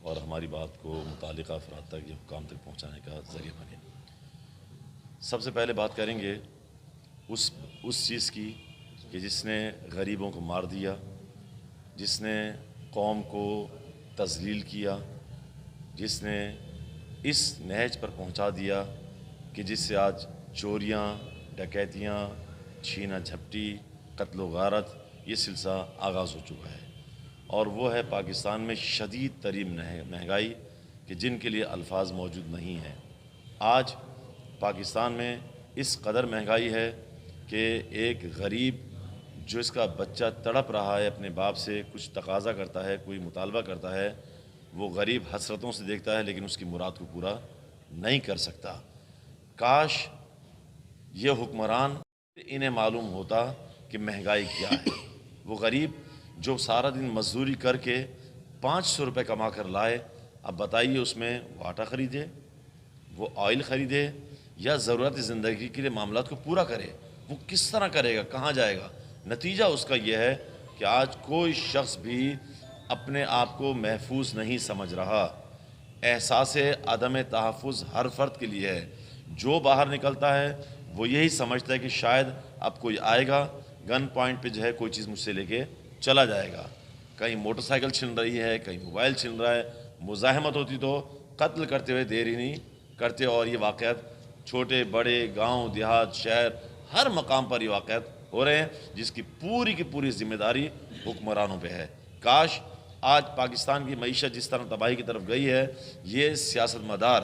اور ہماری بات کو متعلقہ افراد تک یا حکام تک پہنچانے کا ذریعہ بنے۔ سب سے پہلے بات کریں گے اس چیز کی کہ جس نے غریبوں کو مار دیا، جس نے قوم کو تذلیل کیا، جس نے اس نہج پر پہنچا دیا کہ جس سے آج چوریاں، ڈکیتیاں، چھینا جھپٹی، قتل و غارت یہ سلسلہ آغاز ہو چکا ہے، اور وہ ہے پاکستان میں شدید ترین مہنگائی کہ جن کے لیے الفاظ موجود نہیں ہیں۔ آج پاکستان میں اس قدر مہنگائی ہے کہ ایک غریب جو اس کا بچہ تڑپ رہا ہے، اپنے باپ سے کچھ تقاضا کرتا ہے، کوئی مطالبہ کرتا ہے، وہ غریب حسرتوں سے دیکھتا ہے لیکن اس کی مراد کو پورا نہیں کر سکتا۔ کاش یہ حکمران انہیں معلوم ہوتا کہ مہنگائی کیا ہے۔ وہ غریب جو سارا دن مزدوری کر کے 500 روپے کما کر لائے، اب بتائیے اس میں وہ آٹا خریدے، وہ آئل خریدے، یا ضرورت زندگی کے لیے معاملات کو پورا کرے، وہ کس طرح کرے گا، کہاں جائے گا؟ نتیجہ اس کا یہ ہے کہ آج کوئی شخص بھی اپنے آپ کو محفوظ نہیں سمجھ رہا۔ احساس عدم تحفظ ہر فرد کے لیے ہے۔ جو باہر نکلتا ہے وہ یہی سمجھتا ہے کہ شاید اب کوئی آئے گا، گن پوائنٹ پہ جو ہے کوئی چیز مجھ سے لے کے چلا جائے گا۔ کہیں موٹر سائیکل چھن رہی ہے، کہیں موبائل چھن رہا ہے، مزاحمت ہوتی تو قتل کرتے ہوئے دیر ہی نہیں کرتے، اور یہ واقعات چھوٹے بڑے گاؤں دیہات شہر ہر مقام پر یہ واقعات ہو رہے ہیں، جس کی پوری ذمہ داری حکمرانوں پہ ہے۔ کاش آج پاکستان کی معیشت جس طرح تباہی کی طرف گئی ہے، یہ سیاست مدار،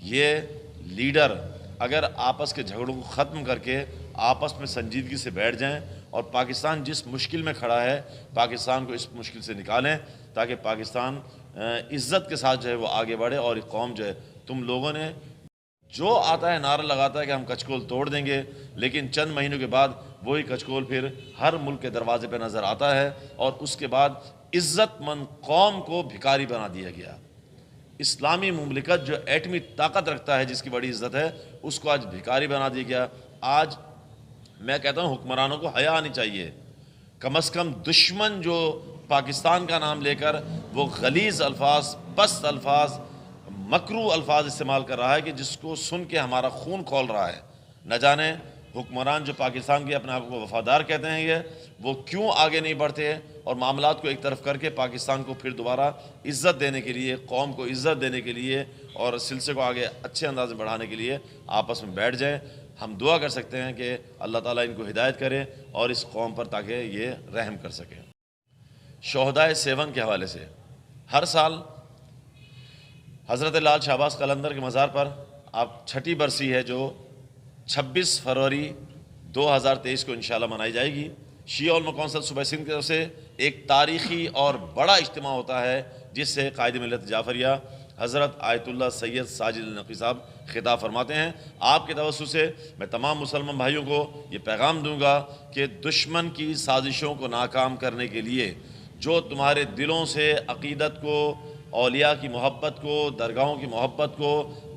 یہ لیڈر اگر آپس کے جھگڑوں کو ختم کر کے آپس میں سنجیدگی سے بیٹھ جائیں اور پاکستان جس مشکل میں کھڑا ہے پاکستان کو اس مشکل سے نکالیں، تاکہ پاکستان عزت کے ساتھ جو ہے وہ آگے بڑھے، اور ایک قوم جو ہے، تم لوگوں نے جو آتا ہے نعرہ لگاتا ہے کہ ہم کچکول توڑ دیں گے، لیکن چند مہینوں کے بعد وہی کچکول پھر ہر ملک کے دروازے پہ نظر آتا ہے، اور اس کے بعد عزت مند قوم کو بھکاری بنا دیا گیا۔ اسلامی مملکت جو ایٹمی طاقت رکھتا ہے، جس کی بڑی عزت ہے، اس کو آج بھکاری بنا دیا گیا۔ آج میں کہتا ہوں حکمرانوں کو حیا آنی چاہیے، کم از کم دشمن جو پاکستان کا نام لے کر وہ غلیظ الفاظ، پست الفاظ، مکروہ الفاظ استعمال کر رہا ہے کہ جس کو سن کے ہمارا خون کھول رہا ہے، نہ جانے حکمران جو پاکستان کے اپنے آپ کو وفادار کہتے ہیں وہ کیوں آگے نہیں بڑھتے اور معاملات کو ایک طرف کر کے پاکستان کو پھر دوبارہ عزت دینے کے لیے، قوم کو عزت دینے کے لیے اور سلسلے کو آگے اچھے انداز میں بڑھانے کے لیے آپس میں بیٹھ جائیں۔ ہم دعا کر سکتے ہیں کہ اللہ تعالیٰ ان کو ہدایت کرے اور اس قوم پر تاکہ یہ رحم کر سکے۔ شہدائے سیون کے حوالے سے ہر سال حضرت لال شہباز قلندر کے مزار پر اب چھٹی برسی ہے، جو 26 فروری 2023 کو انشاءاللہ منائی جائے گی۔ شیعہ علماء کونسل صوبہ سندھ کی طرف سے ایک تاریخی اور بڑا اجتماع ہوتا ہے، جس سے قائد ملت جعفریہ حضرت آیت اللہ سید ساجد النقوی صاحب خطاب فرماتے ہیں۔ آپ کے توسط سے میں تمام مسلمان بھائیوں کو یہ پیغام دوں گا کہ دشمن کی سازشوں کو ناکام کرنے کے لیے جو تمہارے دلوں سے عقیدت کو، اولیاء کی محبت کو، درگاہوں کی محبت کو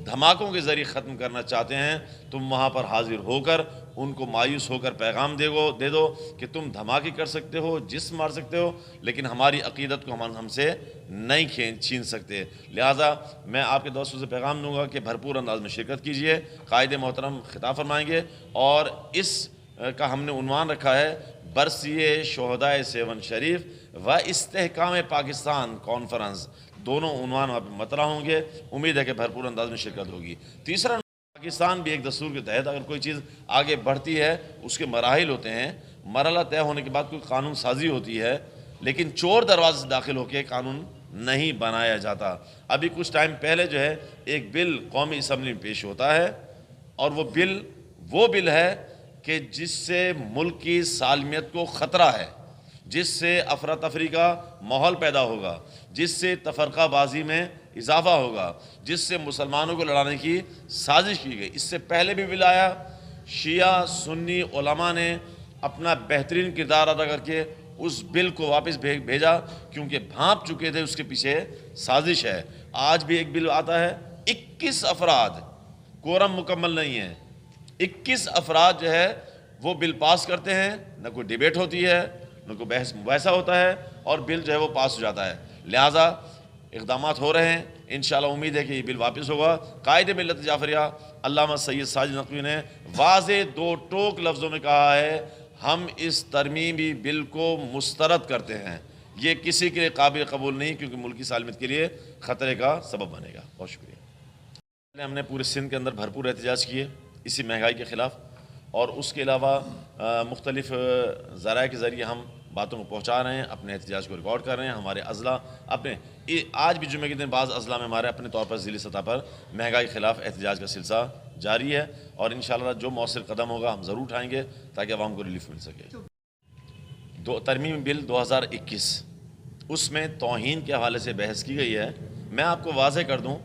دھماکوں کے ذریعے ختم کرنا چاہتے ہیں، تم وہاں پر حاضر ہو کر ان کو مایوس ہو کر پیغام دے دو کہ تم دھماکے کر سکتے ہو، جسم مار سکتے ہو، لیکن ہماری عقیدت کو ہم سے نہیں چھین سکتے۔ لہٰذا میں آپ کے دوستوں سے پیغام دوں گا کہ بھرپور انداز میں شرکت کیجئے۔ قائد محترم خطاب فرمائیں گے، اور اس کا ہم نے عنوان رکھا ہے برسی شہدائے سیون شریف و استحکام پاکستان کانفرنس۔ دونوں عنوان وہاں پہ مطرح ہوں گے، امید ہے کہ بھرپور انداز میں شرکت ہوگی۔ تیسرا، پاکستان بھی ایک دستور کے تحت اگر کوئی چیز آگے بڑھتی ہے اس کے مراحل ہوتے ہیں، مرحلہ طے ہونے کے بعد کوئی قانون سازی ہوتی ہے، لیکن چور دروازے سے داخل ہو کے قانون نہیں بنایا جاتا۔ ابھی کچھ ٹائم پہلے جو ہے ایک بل قومی اسمبلی میں پیش ہوتا ہے، اور وہ بل ہے کہ جس سے ملک کی سالمیت کو خطرہ ہے، جس سے افراتفری کا ماحول پیدا ہوگا، جس سے تفرقہ بازی میں اضافہ ہوگا، جس سے مسلمانوں کو لڑانے کی سازش کی گئی۔ اس سے پہلے بھی بل آیا، شیعہ سنی علماء نے اپنا بہترین کردار ادا کر کے اس بل کو واپس بھیجا، کیونکہ بھانپ چکے تھے اس کے پیچھے سازش ہے۔ آج بھی ایک بل آتا ہے، 21 افراد، کورم مکمل نہیں ہے، 21 افراد جو ہے وہ بل پاس کرتے ہیں، نہ کوئی ڈیبیٹ ہوتی ہے، نہ کوئی بحث مباحثہ ہوتا ہے، اور بل جو ہے وہ پاس ہو جاتا ہے۔ لہٰذا اقدامات ہو رہے ہیں، انشاءاللہ امید ہے کہ یہ بل واپس ہوگا۔ قائد ملت جعفریہ علامہ سید ساجد نقوی نے واضح دو ٹوک لفظوں میں کہا ہے ہم اس ترمیمی بل کو مسترد کرتے ہیں، یہ کسی کے لیے قابل قبول نہیں، کیونکہ ملکی سالمیت کے لیے خطرے کا سبب بنے گا۔ بہت شکریہ۔ ہم نے پورے سندھ کے اندر بھرپور احتجاج کیے اسی مہنگائی کے خلاف، اور اس کے علاوہ مختلف ذرائع کے ذریعے ہم باتوں کو پہنچا رہے ہیں، اپنے احتجاج کو ریکارڈ کر رہے ہیں۔ ہمارے اضلاع اپنے آج بھی جمعے کے دن بعض اضلاع میں ہمارے اپنے طور پر ضلعی سطح پر مہنگائی کے خلاف احتجاج کا سلسلہ جاری ہے، اور انشاءاللہ جو مؤثر قدم ہوگا ہم ضرور اٹھائیں گے تاکہ عوام کو ریلیف مل سکے۔ ترمیم بل 2021 اس میں توہین کے حوالے سے بحث کی گئی ہے۔ میں آپ کو واضح کر دوں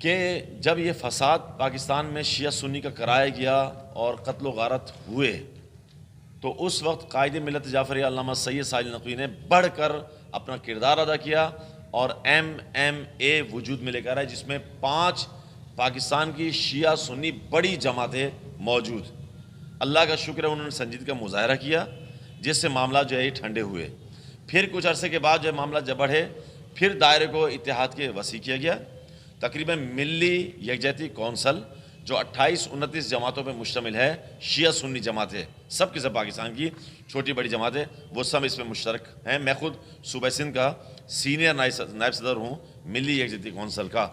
کہ جب یہ فساد پاکستان میں شیعہ سنی کا کرایا گیا اور قتل و غارت ہوئے تو اس وقت قائد ملت جعفریہ علامہ سید ساجد نقوی نے بڑھ کر اپنا کردار ادا کیا اور MMA وجود میں لے کر آئے، جس میں 5 پاکستان کی شیعہ سنی بڑی جماعتیں موجود۔ اللہ کا شکر ہے انہوں نے سنجیدگی کا مظاہرہ کیا، جس سے معاملات جو ہے ٹھنڈے ہوئے۔ پھر کچھ عرصے کے بعد جو ہے معاملات جب بڑھے، پھر دائرے کو اتحاد کے وسیع کیا گیا۔ تقریباً ملی یکجہتی کونسل جو 28-29 جماعتوں پہ مشتمل ہے، شیعہ سنی جماعتیں، سب کے سب پاکستان کی چھوٹی بڑی جماعتیں، وہ سب اس میں مشترک ہیں۔ میں خود صوبہ سندھ کا سینئر نائب صدر ہوں ملی یکجہتی کونسل کا۔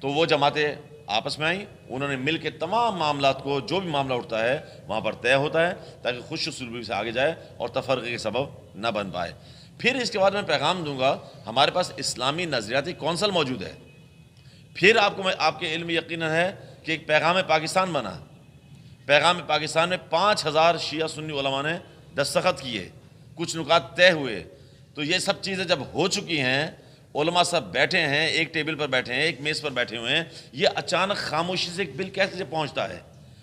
تو وہ جماعتیں آپس میں آئیں، انہوں نے مل کے تمام معاملات کو، جو بھی معاملہ اٹھتا ہے وہاں پر طے ہوتا ہے تاکہ خوش اسلوبی سے آگے جائے اور تفرقے کے سبب نہ بن پائے۔ پھر اس کے بعد میں پیغام دوں گا، ہمارے پاس اسلامی نظریاتی کونسل موجود ہے۔ پھر آپ کے علم یقیناً ہے کہ ایک پیغام پاکستان بنا۔ پیغام پاکستان میں 5000 شیعہ سنی علماء نے دستخط کیے، کچھ نکات طے ہوئے۔ تو یہ سب چیزیں جب ہو چکی ہیں، علماء سب بیٹھے ہیں، ایک ٹیبل پر بیٹھے ہیں، ایک میز پر بیٹھے ہوئے ہیں، یہ اچانک خاموشی سے ایک بل کیسے پہنچتا ہے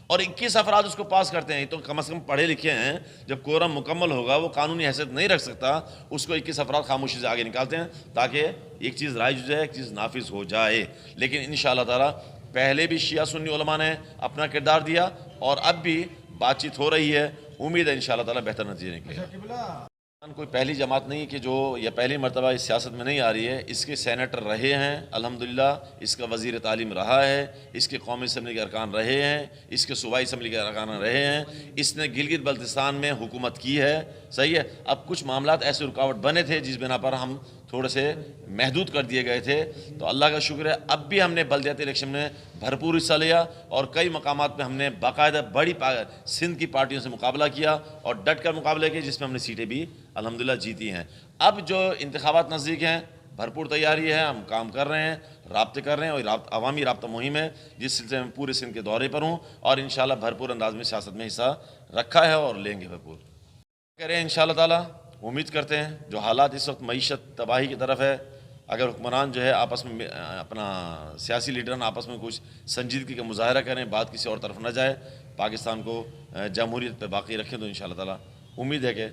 اور 21 افراد اس کو پاس کرتے ہیں؟ تو کم از کم پڑھے لکھے ہیں، جب کورم مکمل ہوگا وہ قانونی حیثیت نہیں رکھ سکتا، اس کو 21 افراد خاموشی سے آگے نکالتے ہیں تاکہ ایک چیز رائج ہو جائے، ایک چیز نافذ ہو جائے۔ لیکن انشاءاللہ تعالیٰ پہلے بھی شیعہ سنی علماء نے اپنا کردار دیا اور اب بھی بات چیت ہو رہی ہے، امید ہے انشاءاللہ تعالیٰ بہتر نتیجے نکلے گا۔ کوئی پہلی جماعت نہیں کہ جو یہ پہلی مرتبہ اس سیاست میں نہیں آ رہی ہے، اس کے سینیٹر رہے ہیں الحمدللہ، اس کا وزیر تعلیم رہا ہے، اس کے قومی اسمبلی کے ارکان رہے ہیں، اس کے صوبائی اسمبلی کے ارکان رہے ہیں، اس نے گلگت بلتستان میں حکومت کی ہے، صحیح ہے۔ اب کچھ معاملات ایسے رکاوٹ بنے تھے جس بنا پر ہم تھوڑے سے محدود کر دیے گئے تھے، تو اللہ کا شکر ہے اب بھی ہم نے بلدیاتی الیکشن میں بھرپور حصہ لیا اور کئی مقامات پہ ہم نے باقاعدہ بڑی سندھ کی پارٹیوں سے مقابلہ کیا اور ڈٹ کر مقابلہ کیا، جس میں ہم نے سیٹیں بھی الحمدللہ جیتی ہیں۔ اب جو انتخابات نزدیک ہیں، بھرپور تیاری ہے، ہم کام کر رہے ہیں، رابطے کر رہے ہیں، اور عوامی رابطہ مہم ہے جس سلسلے میں پورے سندھ کے دورے پر ہوں اور انشاءاللہ بھرپور انداز میں سیاست میں حصہ رکھا ہے اور لیں گے بھرپور کریں انشاءاللہ تعالیٰ۔ امید کرتے ہیں جو حالات اس وقت معیشت تباہی کی طرف ہے، اگر حکمران جو ہے آپس میں اپنا سیاسی لیڈران آپس میں کچھ سنجیدگی کا مظاہرہ کریں، بات کسی اور طرف نہ جائے، پاکستان کو جمہوریت پہ باقی رکھیں، تو انشاءاللہ تعالیٰ امید ہے کہ